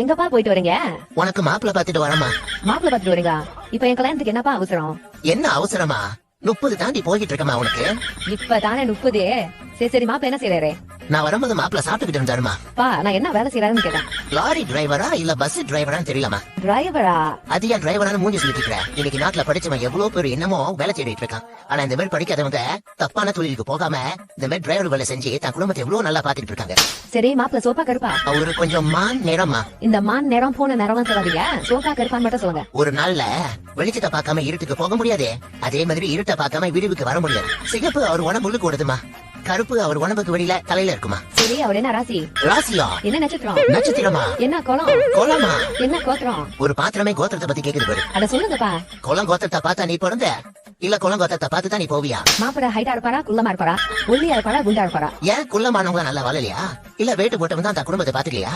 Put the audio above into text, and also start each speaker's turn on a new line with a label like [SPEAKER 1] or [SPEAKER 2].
[SPEAKER 1] எங்கப்பா போயிட்டு வரீங்க?
[SPEAKER 2] உனக்கு மாப்பிள்ள பாத்துட்டு வரமா?
[SPEAKER 1] மாப்பிள்ள பாத்துட்டு வரீங்க? இப்ப என் கல்யாணத்துக்கு என்னப்பா அவசரம்?
[SPEAKER 2] என்ன அவசரமா? 30 தாண்டி போய்கிட்டு இருக்கமா உனக்கு?
[SPEAKER 1] இப்ப தானே 30. சரி மாப்பிள்ள என்ன செய்யறாரு?
[SPEAKER 2] நான் வரும்போது மாப்பிள்ள சாப்பிட்டுக்கிட்டு இருந்தாருமா.
[SPEAKER 1] பா நான் என்ன வேலை செய்யறாருன்னு கேட்டேன்.
[SPEAKER 2] லாரி டிரைவரா இல்ல பஸ் டிரைவரான்னு தெரியலமா.
[SPEAKER 1] டிரைவரா?
[SPEAKER 2] அது ஏன் டிரைவரானு மூஞ்சி சொல்லிட்டு இருக்க? இன்னைக்கு நாட்டுல படிச்சவன் எவ்வளவு பேர் என்னமோ வேலை தேடிட்டு இருக்கான். ஆனா இந்த மாதிரி படிக்காதவங்க தப்பான தொழிலுக்கு போகாம இந்த மாதிரி டிரைவர் வேலை செஞ்சு தன் குடும்பத்தை எவ்வளவு நல்லா பாத்துட்டு இருக்காங்க.
[SPEAKER 1] சரி மாப்பிள்ள சோப்பா கருப்பா?
[SPEAKER 2] அவரு கொஞ்சம் மான் நேரமா.
[SPEAKER 1] இந்த மான் நேரம் போன நேரம் சொல்லாதீங்க, சோப்பா கருப்பான்னு மட்டும் சொல்லுங்க.
[SPEAKER 2] ஒரு நாள்ல வெளிச்சத்தை பார்க்காம இருட்டுக்கு போக முடியாது, அதே மாதிரி இருட்டை பார்க்காம விடுவுக்கு வர முடியாது. சிகப்பு அவர் உடம்புள்ள கூடுதுமா, கருப்பு அவர் உடம்புக்கு வெளியில தலையில இருக்குமா.
[SPEAKER 1] சரி அவர் என்ன ராசி?
[SPEAKER 2] ராசியா?
[SPEAKER 1] என்ன நட்சத்திரம்?
[SPEAKER 2] நட்சத்திரமா?
[SPEAKER 1] என்ன குலம்?
[SPEAKER 2] கோலமா?
[SPEAKER 1] என்ன கோத்திரம்?
[SPEAKER 2] ஒரு பாத்திரமே கோத்திரத்தை பத்தி கேக்குது பாரு.
[SPEAKER 1] அத சொல்லுங்கப்பா.
[SPEAKER 2] குளம் கோத்திரத்தை பார்த்தா நீ பிறந்த, இல்ல குளம் கோத்திரத்தை பார்த்து தான் நீ போவியா?
[SPEAKER 1] மாப்பிள்ள ஹைட்டா இருப்பாரா குள்ளமா இருப்பாரா, ஒல்லியா இருப்பாரா குண்டா இருப்பாரா?
[SPEAKER 2] ஏன் குள்ளமானவங்க நல்லா வாழலையா, இல்ல வேட்டு போட்டவன் தான் தன் குடும்பத்தை பாத்துக்கலையா?